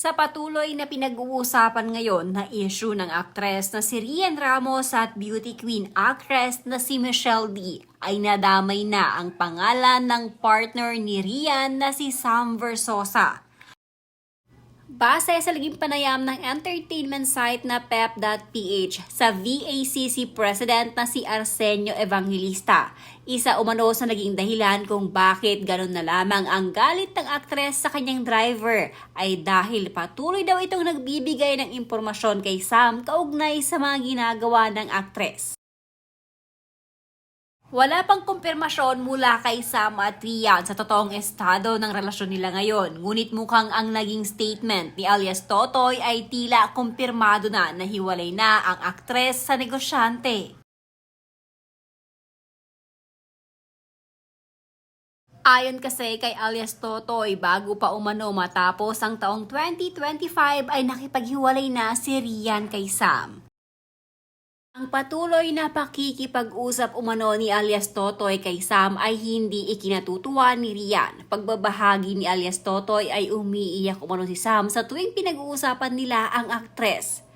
Sa patuloy na pinag-uusapan ngayon na issue ng aktres na si Rian Ramos at beauty queen actress na si Michelle D ay nadamay na ang pangalan ng partner ni Rian na si Sam Versosa. Base sa laging panayam ng entertainment site na pep.ph sa VACC President na si Arsenio Evangelista, isa umano sa naging dahilan kung bakit ganun na lamang ang galit ng aktres sa kanyang driver ay dahil patuloy daw itong nagbibigay ng impormasyon kay Sam kaugnay sa mga ginagawa ng aktres. Wala pang kumpirmasyon mula kay Sam at Rian sa totoong estado ng relasyon nila ngayon. Ngunit mukhang ang naging statement ni alias Totoy ay tila kumpirmado na hiwalay na ang aktres sa negosyante. Ayon kasi kay alias Totoy, bago pa umano matapos ang taong 2025 ay nakipaghiwalay na si Rian kay Sam. Ang patuloy na pakikipag-usap umano ni alias Totoy kay Sam ay hindi ikinatutuwa ni Rian. Pagbabahagi ni alias Totoy ay umiiyak umano si Sam sa tuwing pinag-uusapan nila ang aktres.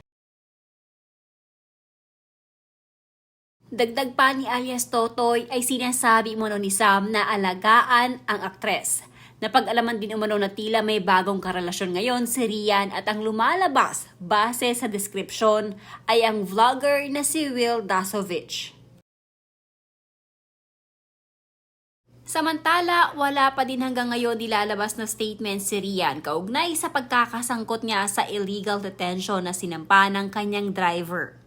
Dagdag pa ni alias Totoy ay sinasabi umano ni Sam na alagaan ang aktres. Napag-alaman din umano na tila may bagong karelasyon ngayon si Rian at ang lumalabas base sa description ay ang vlogger na si Will Dasovich. Samantala, wala pa din hanggang ngayon nilalabas na statement si Rian kaugnay sa pagkakasangkot niya sa illegal detention na sinampa ng kanyang driver.